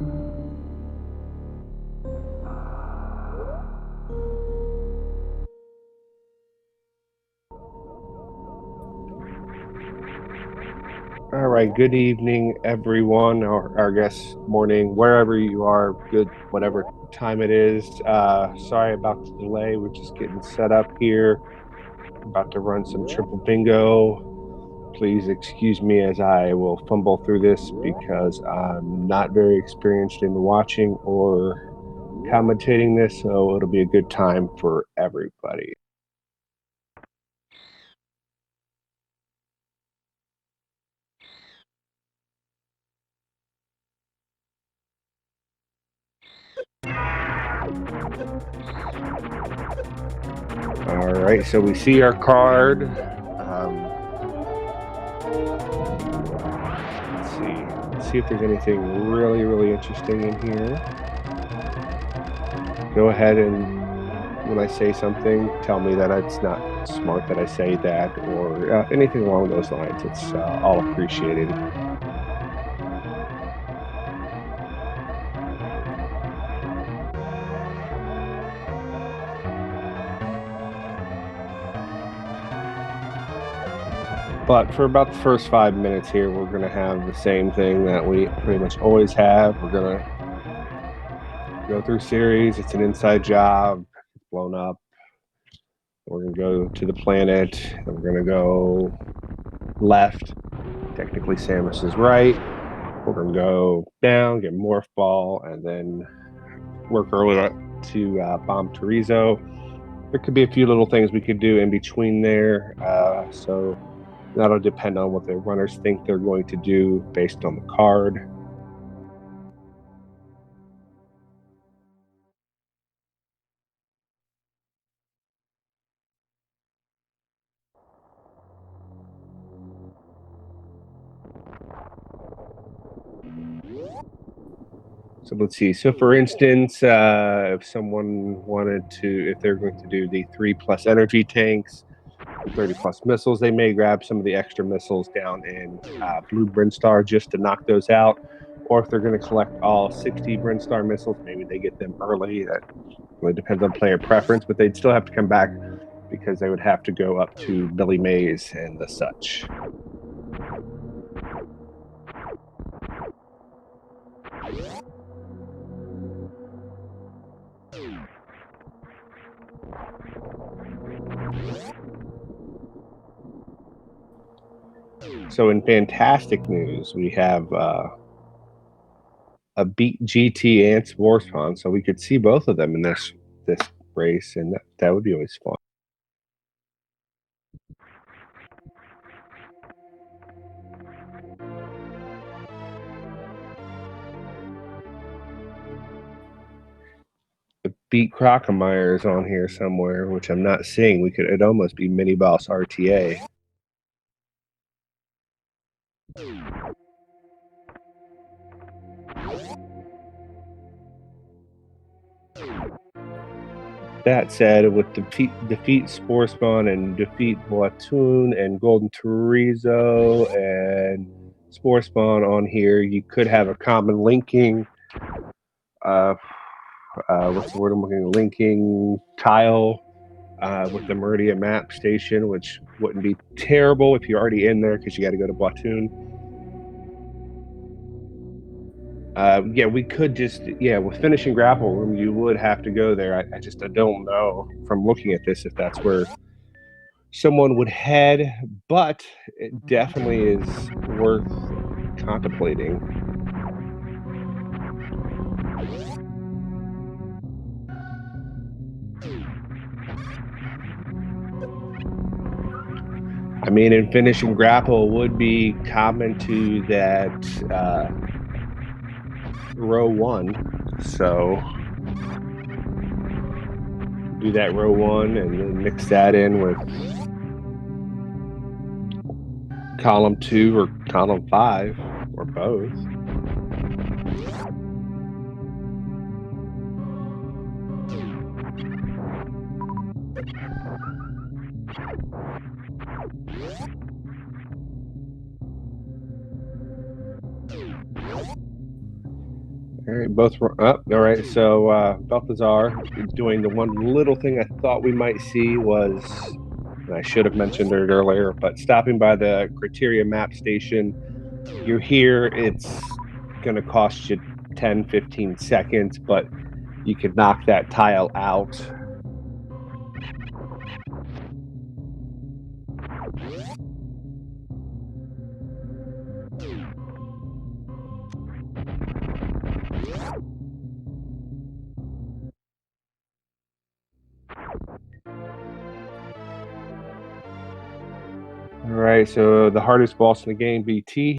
All right, good evening, everyone, or I guess morning, wherever you are, good, whatever time it is. Sorry about the delay. We're just getting set up here. About to run some triple bingo. Please excuse me as I will fumble through this because I'm not very experienced in watching or commentating this, so it'll be a good time for everybody. All right, so we see our card. Let's see if there's anything really interesting in here. Go ahead and when I say something, tell me that it's not smart that I say that or anything along those lines. It's all appreciated. But for about the first 5 minutes here, we're going to have the same thing that we pretty much always have. We're going to go through series. It's an inside job. It's blown up. We're going to go to the planet. And we're going to go left. Technically, Samus is right. We're going to go down, get Morph Ball, and then work our way up to Bomb Torizo. There could be a few little things we could do in between there. So that'll depend on what the runners think they're going to do based on the card. So let's see. So for instance, if someone wanted to, if they're going to do the 3+ energy tanks, 30+ missiles, they may grab some of the extra missiles down in Blue Brinstar just to knock those out. Or if they're going to collect all 60 Brinstar missiles, maybe they get them early. That really depends on player preference, but they'd still have to come back because they would have to go up to Billy Mays and the such. So in fantastic news, we have a Beat GT and Spore Spawn, so we could see both of them in this race, and that would be always fun. The Beat Crocomire is on here somewhere, which I'm not seeing. It'd almost be Mini Boss RTA. That said, with defeat Spore Spawn and defeat Blatoon and Golden Torizo and Spore Spawn on here, you could have a common linking. What's the word I'm looking? Linking tile with the Meridia map station, which wouldn't be terrible if you're already in there because you got to go to Blatoon. Yeah, we could just with finishing grapple room, you would have to go there. I don't know from looking at this if that's where someone would head, but it definitely is worth contemplating. I mean, and finishing grapple would be common to that row 1, so do that row 1 and then mix that in with column 2 or column 5 or both. All right, both were up. All right, so Belthasar is doing the one little thing I thought we might see was, and I should have mentioned it earlier, but stopping by the criteria map station. You're here, it's going to cost you 10, 15 seconds, but you could knock that tile out. All right, so the hardest boss in the game, BT.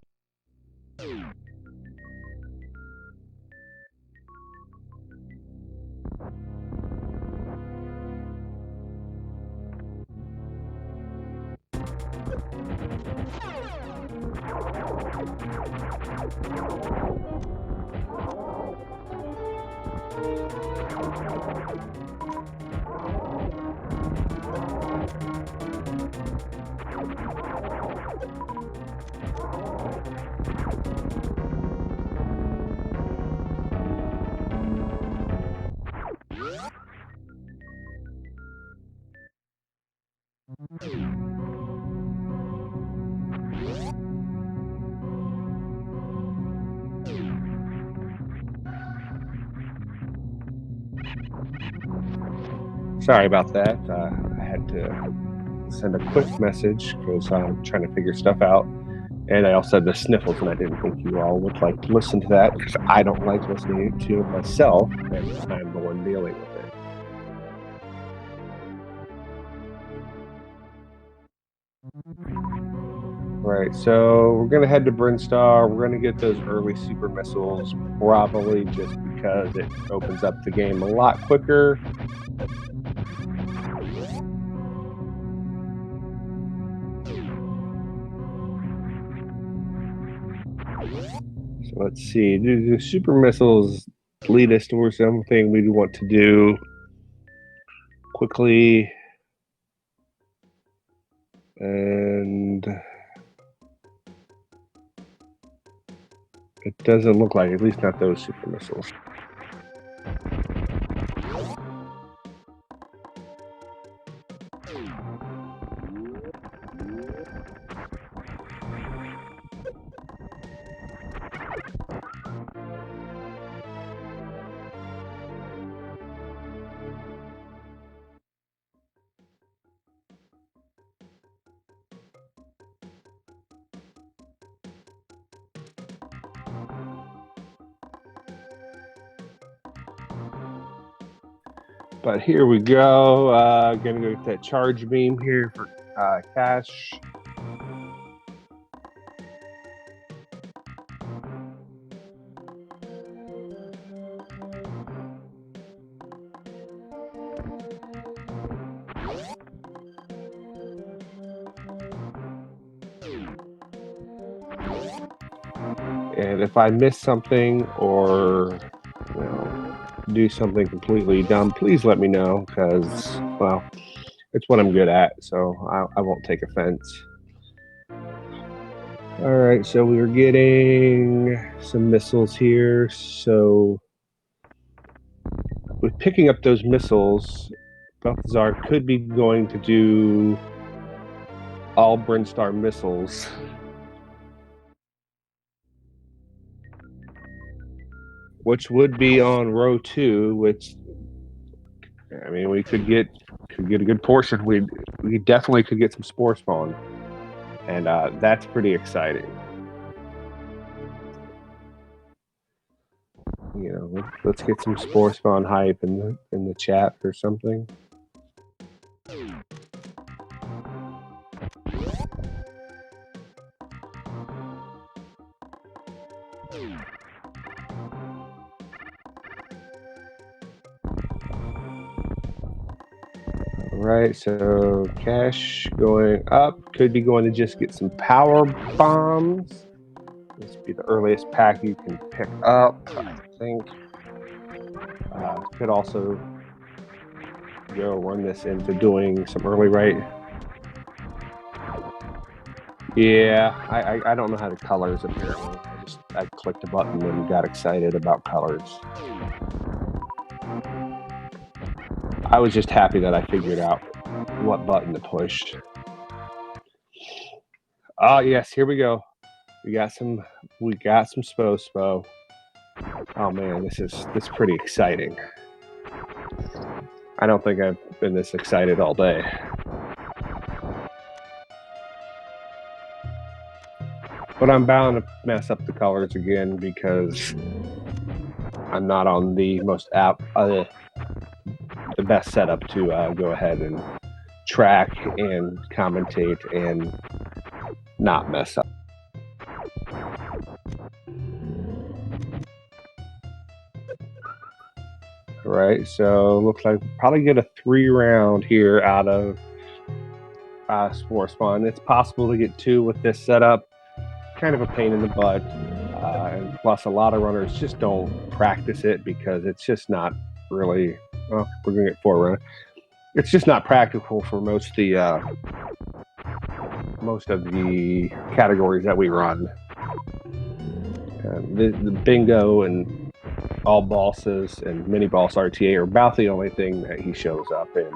Sorry about that. I had to send a quick message because I'm trying to figure stuff out. And I also had the sniffles, and I didn't think you all would like to listen to that because I don't like listening to it myself, and I'm the one dealing with it. Right, so we're gonna head to Brinstar. We're gonna get those early super missiles, probably just because it opens up the game a lot quicker. So let's see. Do the super missiles lead us towards something we want to do quickly? And it doesn't look like, at least not those super missiles. But here we go. Gonna go get that charge beam here for cash. And if I miss something or, you know, do something completely dumb, please let me know because, well, it's what I'm good at, so I won't take offense. All right, so we were getting some missiles here. So with picking up those missiles, Belthasar could be going to do all Brinstar missiles. Which would be on row 2, which, I mean, we could get a good portion. We definitely could get some spore spawn, and that's pretty exciting. You know, let's get some spore spawn hype in the chat or something. All right, so cash going up. Could be going to just get some power bombs. This would be the earliest pack you can pick up, I think. Could also go run this into doing some early right. Yeah, I don't know how the colors apparently. I just I clicked a button and got excited about colors. I was just happy that I figured out what button to push. Oh yes, here we go. We got some Spo. Oh man, this is pretty exciting. I don't think I've been this excited all day. But I'm bound to mess up the colors again because I'm not on the the best setup to go ahead and track and commentate and not mess up. All right, so looks like probably get a 3-round here out of Spore Spawn. It's possible to get 2 with this setup. Kind of a pain in the butt. And plus, a lot of runners just don't practice it because it's just not really. Well, we're gonna get 4 runner. It's just not practical for most of the categories that we run. The bingo and all bosses and mini boss RTA are about the only thing that he shows up in.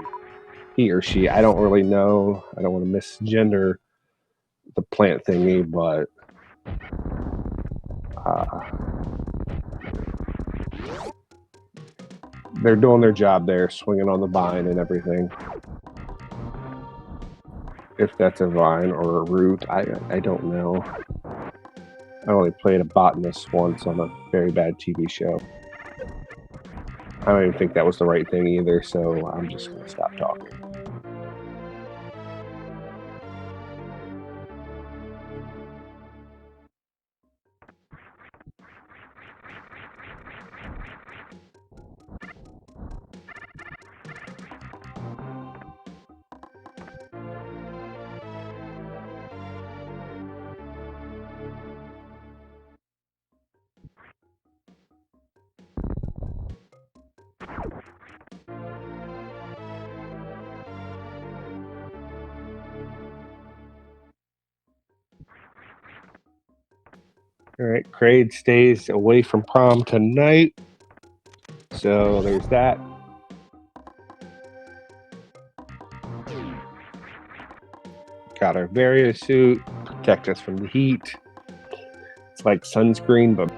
He or she, I don't really know. I don't want to misgender the plant thingy, but they're doing their job there, swinging on the vine and everything. If that's a vine or a root, I don't know. I only played a botanist once on a very bad TV show. I don't even think that was the right thing either, so I'm just going to stop talking. All right, Craig stays away from prom tonight. So there's that. Got our Varia suit, protect us from the heat. It's like sunscreen, but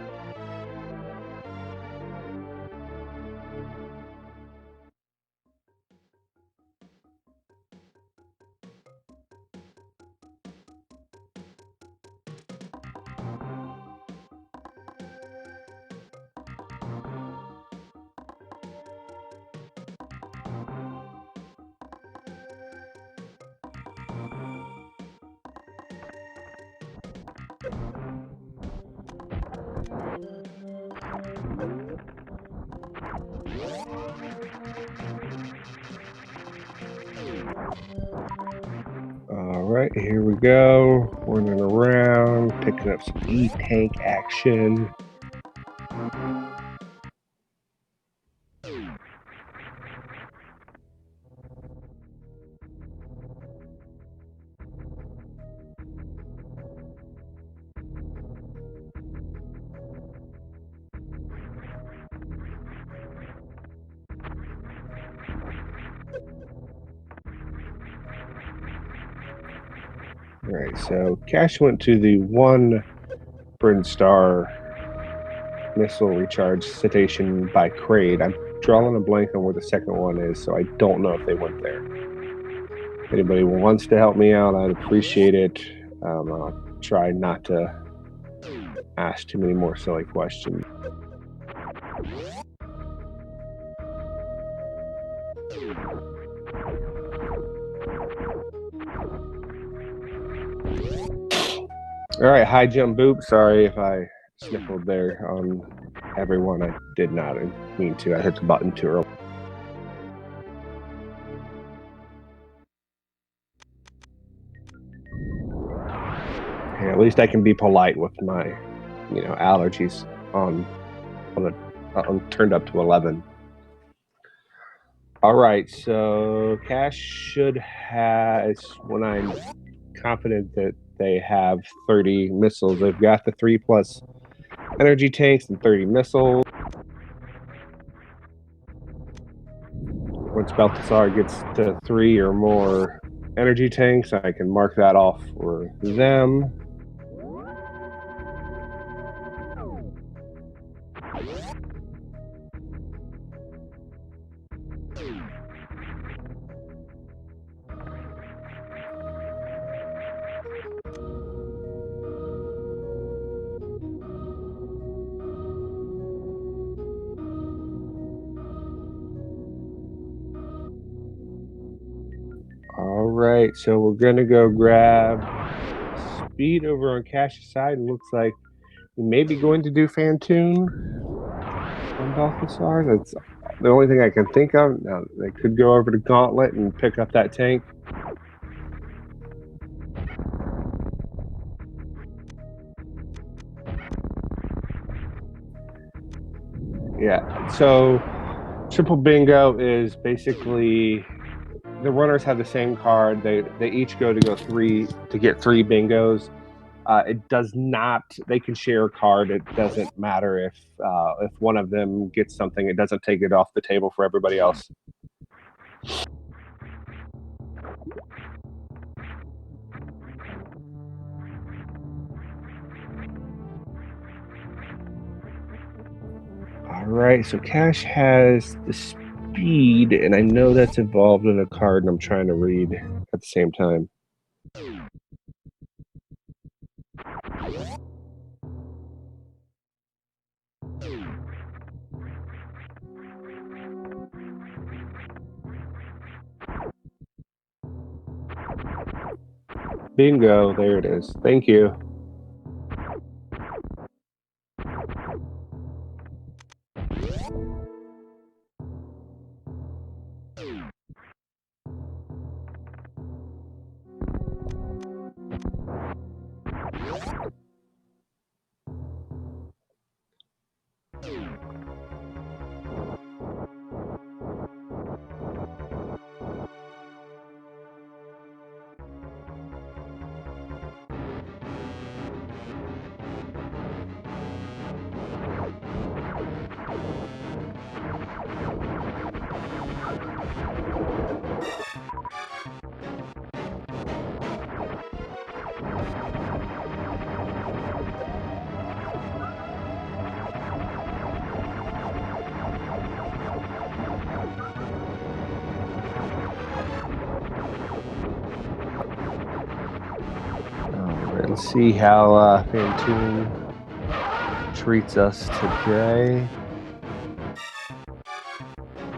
all right, here we go. Running around, picking up some E-tank action. All right, so Cash went to the 1 Brinstar missile recharge citation by Kraid. I'm drawing a blank on where the second one is, so I don't know if they went there. If anybody wants to help me out, I'd appreciate it. I'll try not to ask too many more silly questions. All right, high jump boop. Sorry if I sniffled there on everyone. I did not mean to. I hit the button too early. Hey, at least I can be polite with my, allergies on turned up to 11. All right, so Cash should have, when I'm confident that they have 30 missiles, they've got the 3+ energy tanks and 30 missiles. Once Belthasar gets to 3 or more energy tanks, I can mark that off for them. All right, so we're gonna go grab speed over on Cash's side. It looks like we may be going to do Fantoon on Belthasar. That's the only thing I can think of. Now, they could go over to Gauntlet and pick up that tank. Yeah, so Triple Bingo is basically the runners have the same card. They each go 3 to get 3 bingos. It does not. They can share a card. It doesn't matter if one of them gets something. It doesn't take it off the table for everybody else. All right. So Cash has the speed, and I know that's involved in a card, and I'm trying to read at the same time. Bingo, there it is. Thank you. Let's see how Fantoon treats us today.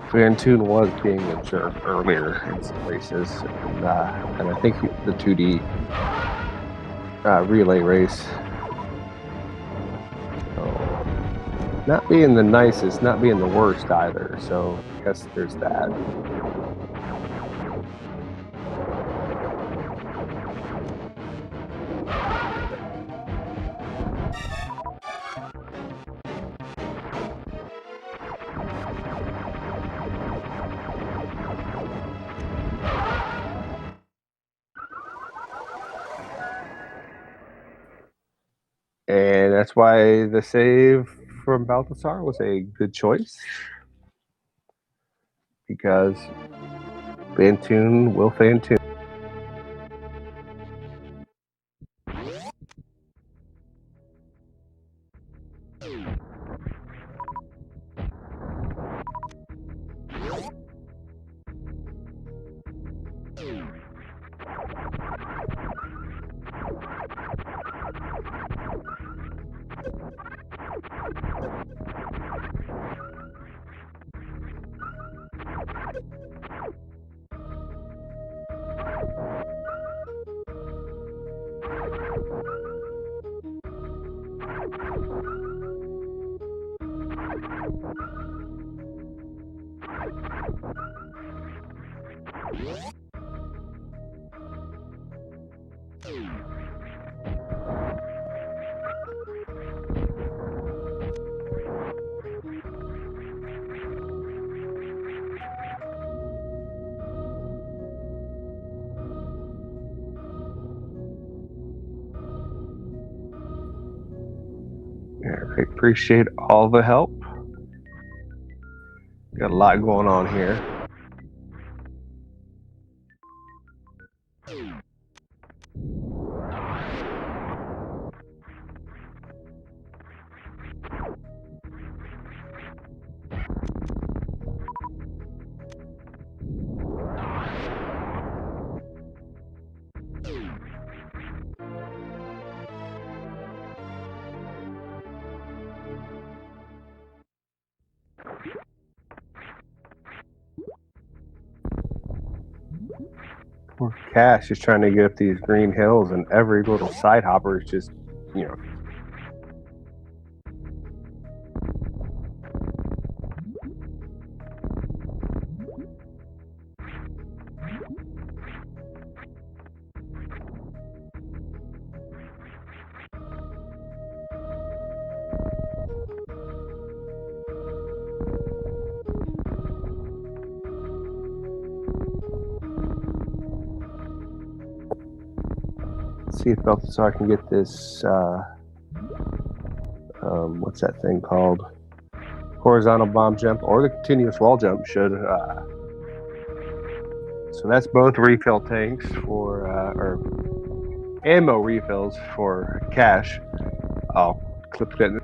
Fantoon was being observed earlier in some races, and I think the 2D relay race. So, not being the nicest, not being the worst either, so I guess there's that. And that's why the save from Belthasar was a good choice, because Fantoon will Fantoon. I appreciate all the help. Got a lot going on here. Poor Cash is trying to get up these green hills, and every little side hopper is just, Let's see if Belthasar can get this. What's that thing called? Horizontal bomb jump or the continuous wall jump should. So that's both refill tanks for or ammo refills for Cash. I'll clip that.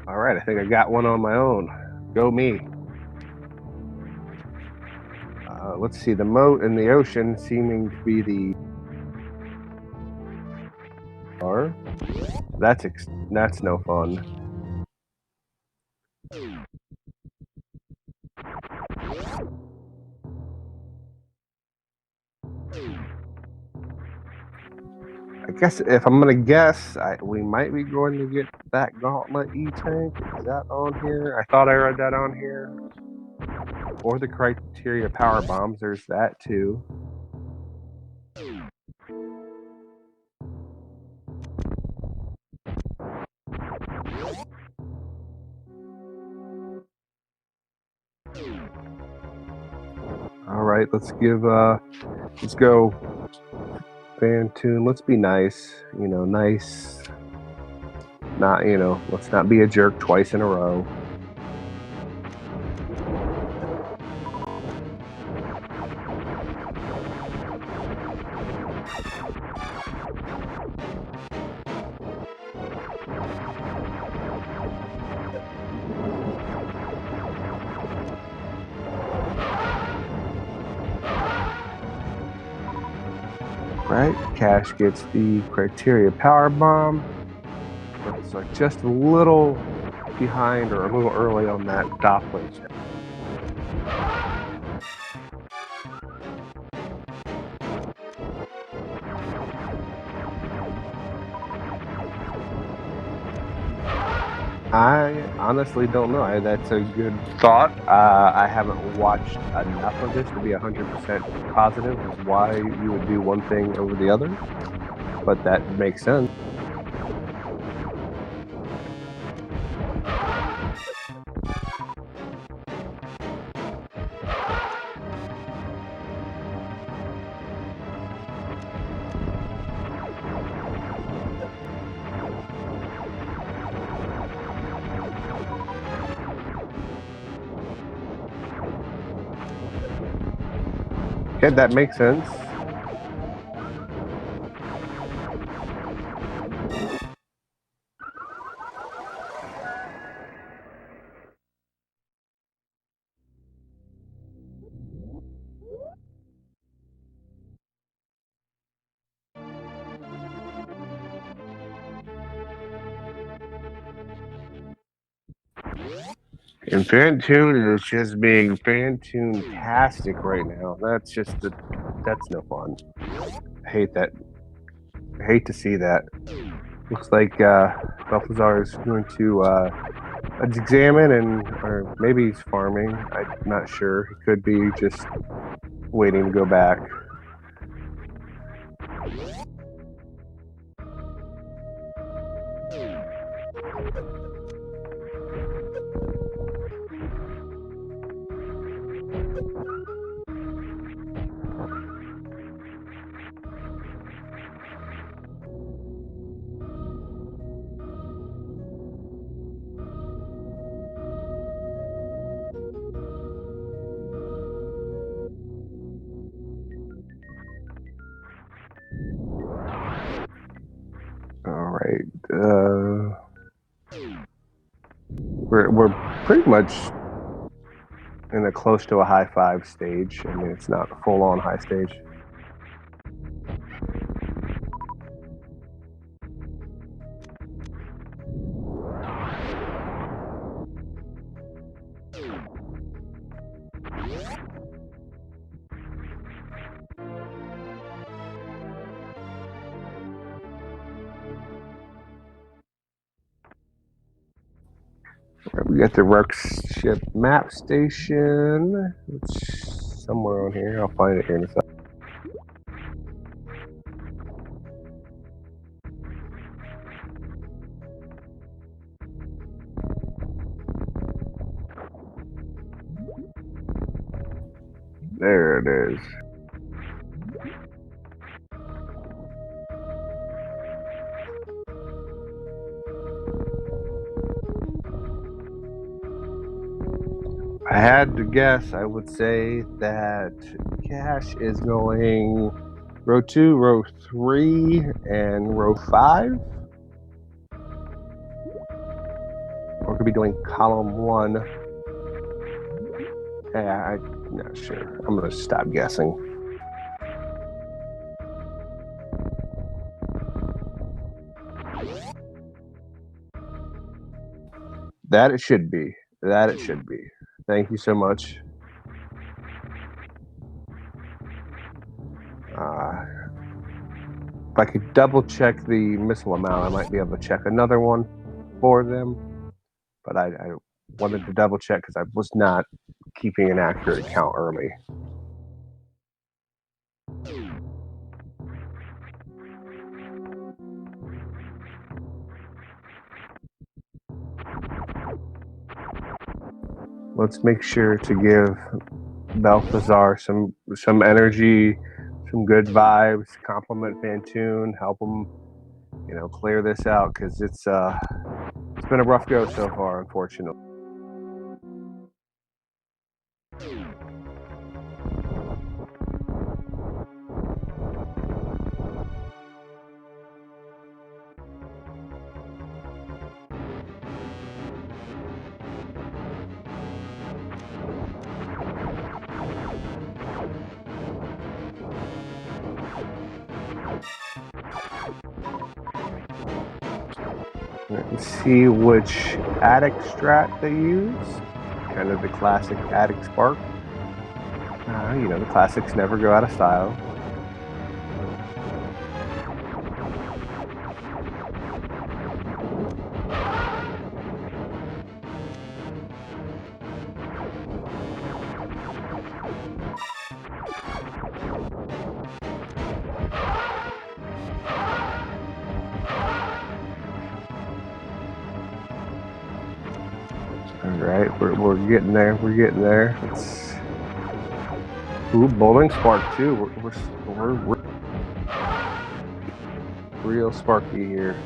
All right, I think I got one on my own. Go me. Let's see, the moat and the ocean seeming to be the are. That's no fun. I guess if I'm gonna guess, we might be going to get that gauntlet E-tank. Is that on here? I thought I read that on here. Or the criteria power bombs. There's that too. All right, let's go Fantoon. Let's be nice, nice. Not, let's not be a jerk twice in a row. Right, Cash gets the criteria power bomb. It's like just a little behind or a little early on that Doppler. I honestly don't know. That's a good thought. I haven't watched enough of this to be 100% positive as why you would do one thing over the other, but that makes sense. Okay, that makes sense. And Fantoon is just being Fantoon-tastic right now. That's no fun. I hate that. I hate to see that. Looks like Belthasar is going to examine or maybe he's farming. I'm not sure. He could be just waiting to go back. All right. We're pretty much in a close to a high five stage. I mean, it's not a full-on high stage. We got the Ship map station, which is somewhere on here. I'll find it here in a second. There it is. I had to guess, I would say that Cash is going row 2, row 3, and row 5. Or could be doing column 1. Yeah, I'm not sure. I'm going to stop guessing. That it should be. That it should be. Thank you so much. If I could double check the missile amount, I might be able to check another one for them. But I wanted to double check because I was not keeping an accurate count early. Let's make sure to give Belthasar some energy, some good vibes, compliment Fantoon, help him, clear this out because it's been a rough go so far, unfortunately. Let's see which attic strat they use. Kind of the classic attic spark. The classics never go out of style. All right, we're getting there. We're getting there. Ooh, bowling spark too. We're real sparky here.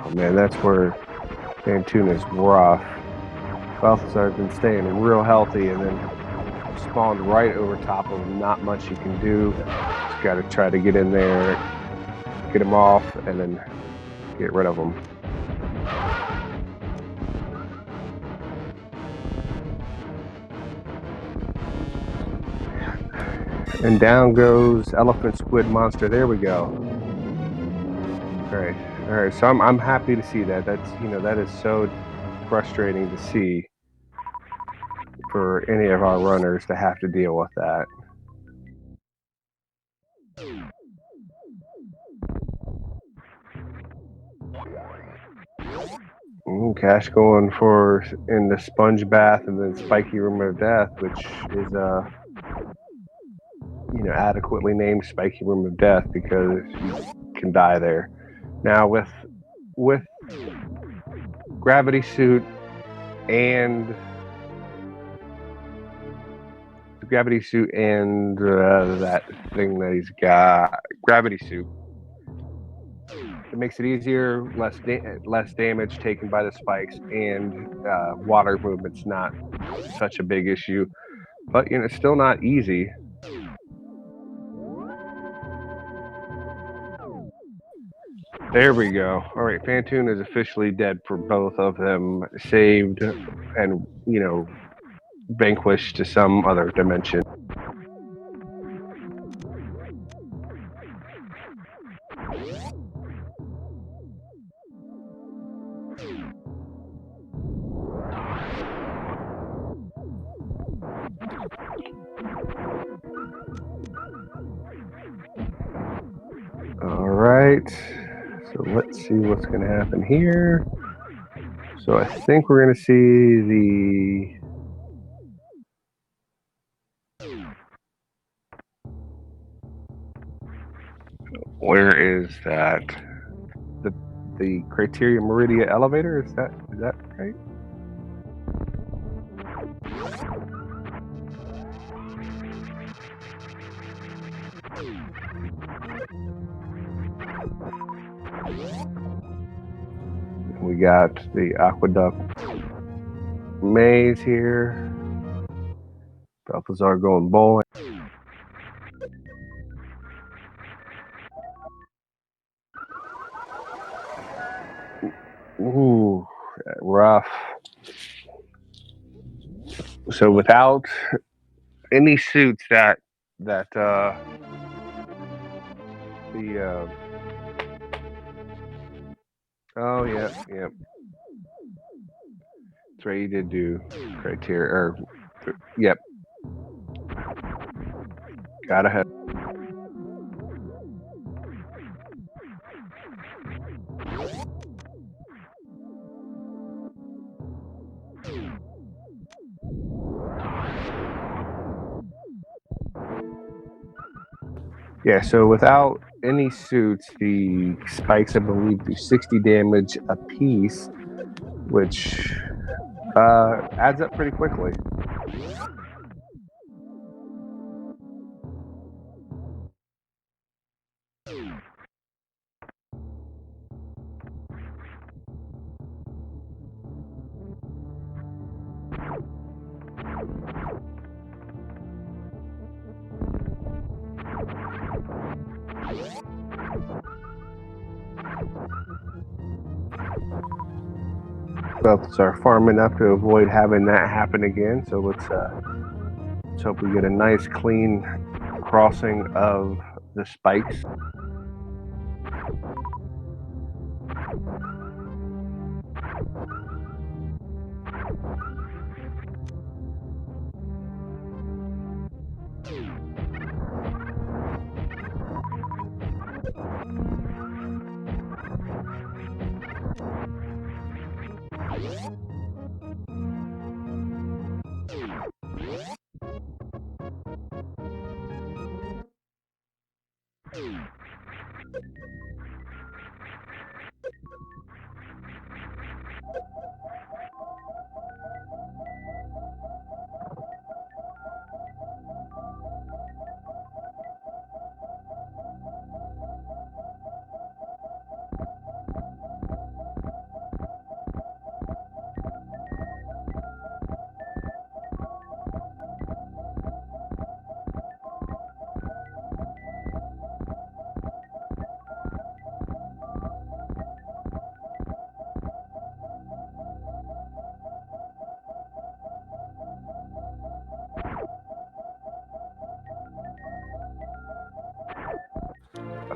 Oh man, that's where Fantoon is rough. Belthasar's been staying real healthy and then spawned right over top of him. Not much you can do. Just got to try to get in there, get them off, and then get rid of them. And down goes elephant squid monster. There we go. All right. So I'm happy to see that. That's that is so frustrating to see for any of our runners to have to deal with that. Cash going for in the sponge bath and then spiky room of death, which is adequately named spiky room of death because you can die there. Now with gravity suit and that thing that he's got, gravity suit. It makes it easier, less damage taken by the spikes, and water movement's not such a big issue. But it's still not easy. There we go. All right, Phantoon is officially dead for both of them, saved and vanquished to some other dimension. All right, so let's see what's going to happen here. So I think we're going to see the where is that? The Criteria Meridia elevator? Is that right? We got the aqueduct maze here. Belthasar going bowling. Ooh, rough. So without any suits that oh yeah. That's right, you did do criteria or yep. Gotta have. Yeah, so without any suits, the spikes, I believe, do 60 damage a piece, which adds up pretty quickly. Belthasar farming up to avoid having that happen again. So let's hope we get a nice clean crossing of the spikes.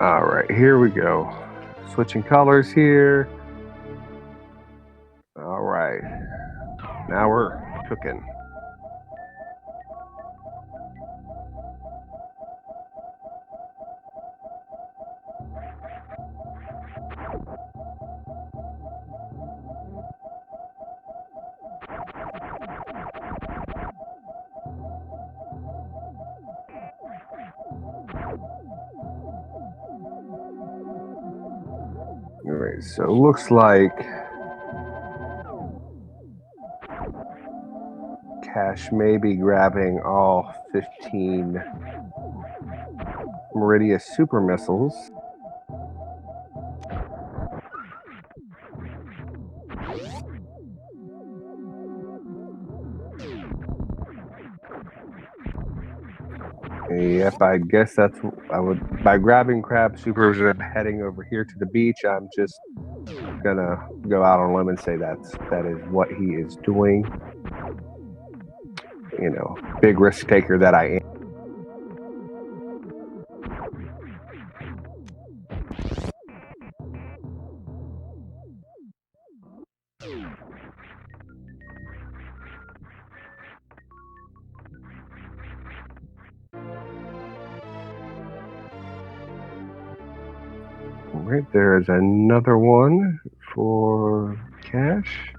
All right, here we go. Switching colors here. All right, now we're cooking. All right, so it looks like Cash may be grabbing all 15 Meridia super missiles. Yep, I guess that's by grabbing crab supers and heading over here to the beach. I'm just gonna go out on a limb and say that is what he is doing. You know, big risk taker that I am. All right, there's another one for Cash.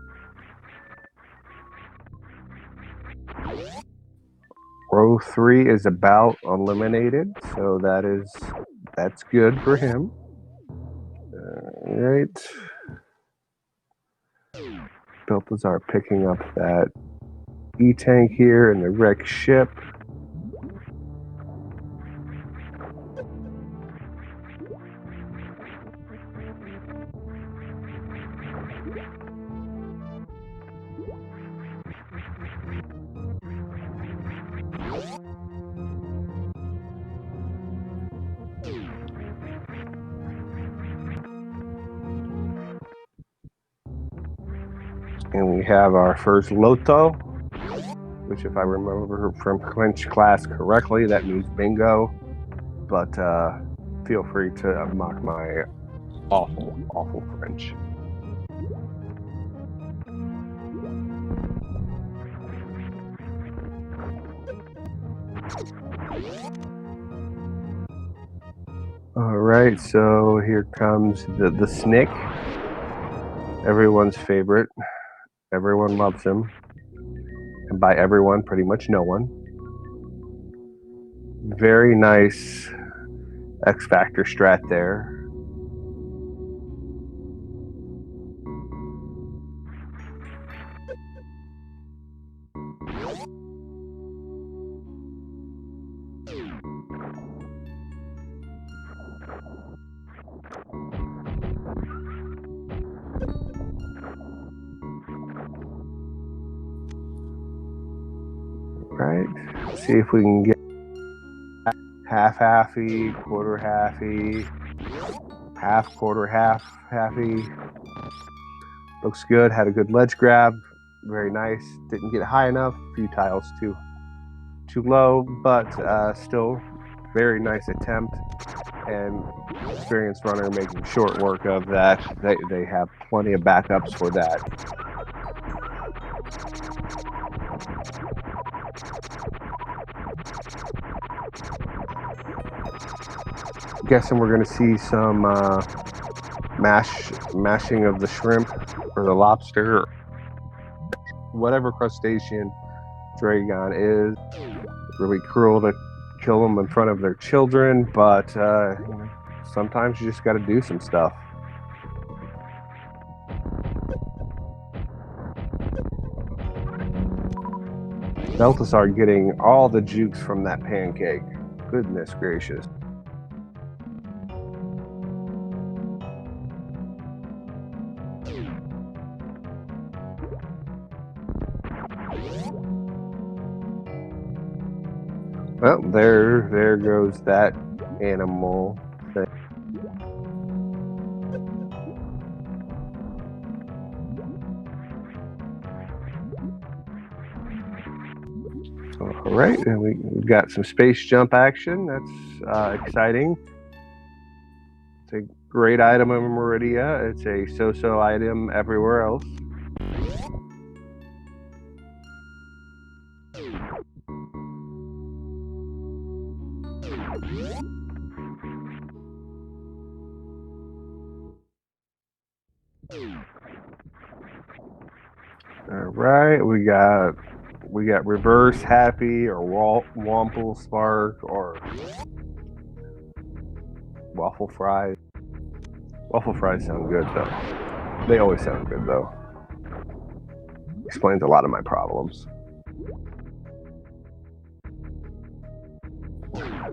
Row 3 is about eliminated, so that's good for him. All right. Belthasar picking up that E-tank here and the wrecked ship. And we have our first Loto, which if I remember from French class correctly, that means bingo. But feel free to mock my awful French. All right, so here comes the Snick, everyone's favorite. Everyone loves him, and by everyone, pretty much no one. Very nice X Factor strat there. Right, see if we can get half-halfy, quarter-halfy, half-quarter, half-halfy. Looks good, had a good ledge grab, very nice. Didn't get high enough, a few tiles too low, but still very nice attempt. And experienced runner making short work of that. They have plenty of backups for that. Guessing we're going to see some mashing of the shrimp or the lobster, whatever crustacean Dragon is. Really cruel to kill them in front of their children, but you know, sometimes you just got to do some stuff. Belthasar getting all the jukes from that pancake. Goodness gracious. Well, there goes that animal thing. All right, and we got some space jump action. That's exciting. great item in Meridia. It's a so-so item everywhere else. All right, we got reverse happy or womple spark or waffle fries. Waffle fries sound good though. They always sound good though. Explains a lot of my problems.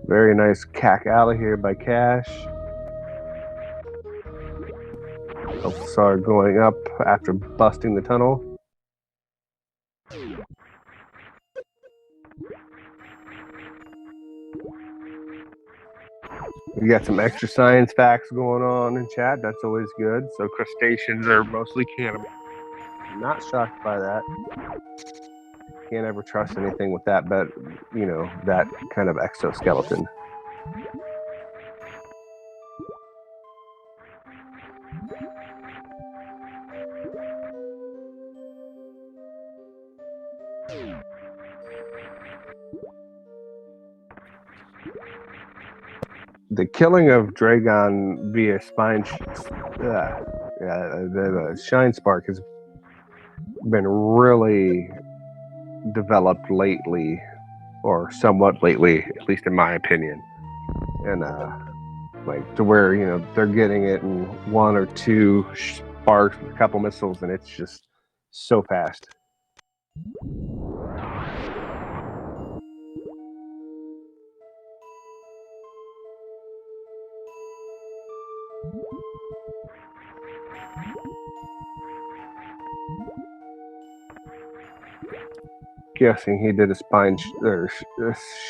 Very nice cack out of here by Cash. Belthasar going up after busting the tunnel. We got some extra science facts going on in chat. That's always good. So crustaceans are mostly cannibal. Not shocked by that. Can't ever trust anything with that, but you know, that kind of exoskeleton. The killing of Dragon via the Shine Spark has been really developed lately, or somewhat lately, at least in my opinion. And like to where, you know, they're getting it in one or two sparks with a couple missiles, and it's just so fast. Guessing he did a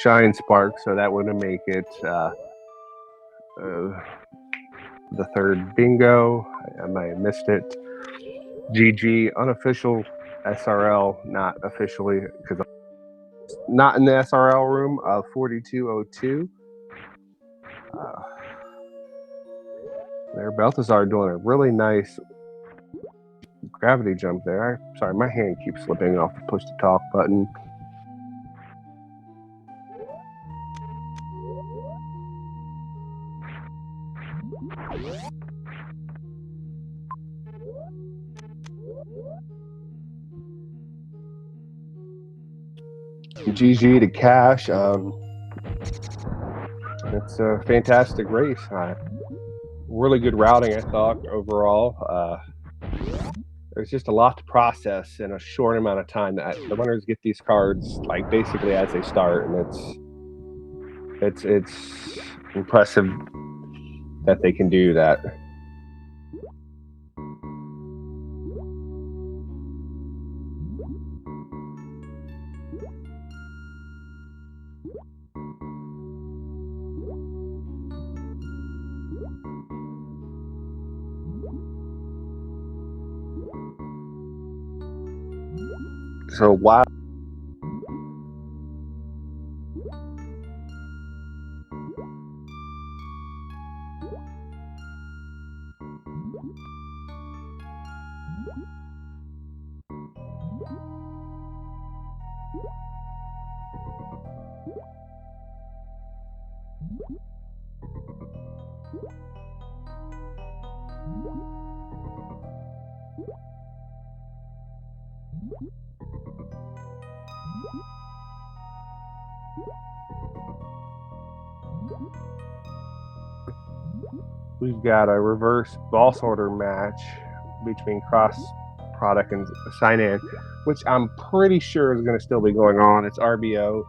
shine spark, so that would make it the third bingo. I might have missed it. GG, unofficial SRL, not officially, because not in the SRL room of 4202. There, Belthasar doing a really nice gravity jump there. Sorry, my hand keeps slipping off the push to talk button. GG to Cash. It's a fantastic race. Really good routing, I thought, overall. There's just a lot to process in a short amount of time. That the runners get these cards like basically as they start, and it's impressive that they can do that. So while we've got a reverse ball sorter match between Cross Product and Sign-In, which I'm pretty sure is going to still be going on. It's RBO.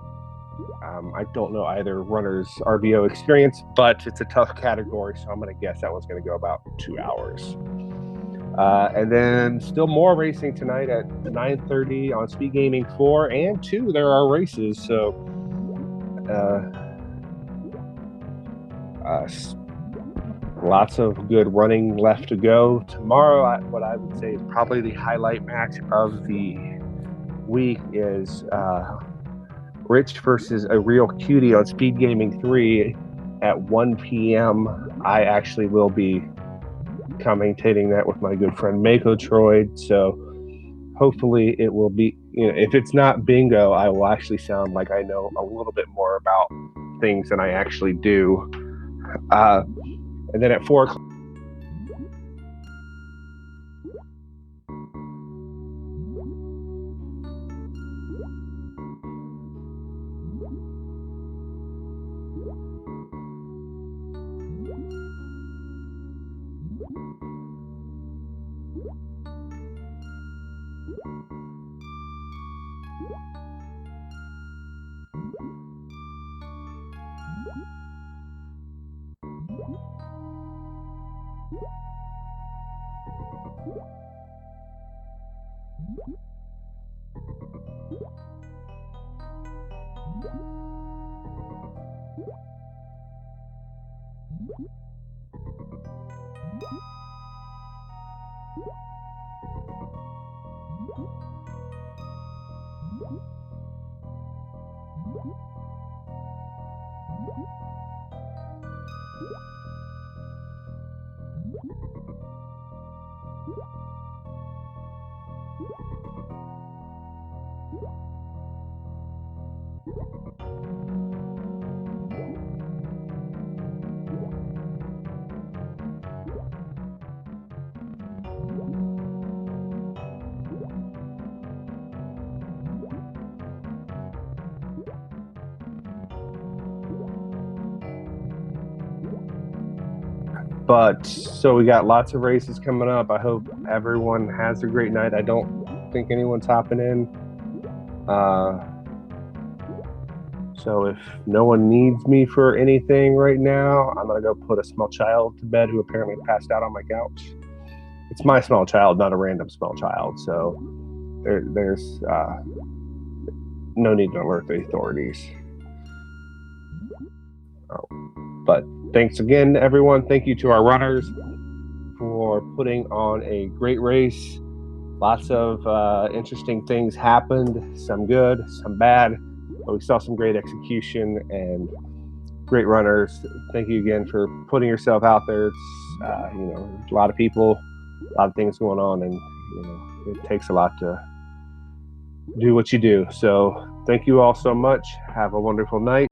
I don't know either runner's RBO experience, but it's a tough category, so I'm going to guess that one's going to go about 2 hours. And then still more racing tonight at 9:30 on SpeedGaming 4 and 2. There are races, so lots of good running left to go. Tomorrow, what I would say is probably the highlight match of the week is Rich versus a real cutie on SpeedGaming 3. at 1 p.m. I actually will be commentating that with my good friend Metroid. So hopefully it will be, if it's not bingo, I will actually sound like I know a little bit more about things than I actually do. And then at 4 o'clock, but so we got lots of races coming up. I hope everyone has a great night. I don't think anyone's hopping in. So if no one needs me for anything right now, I'm gonna go put a small child to bed who apparently passed out on my couch. It's my small child, not a random small child. So there's no need to alert the authorities. But thanks again, everyone. Thank you to our runners for putting on a great race. Lots of interesting things happened, some good, some bad, but we saw some great execution and great runners. Thank you again for putting yourself out there. It's a lot of people, a lot of things going on, and it takes a lot to do what you do. So thank you all so much. Have a wonderful night.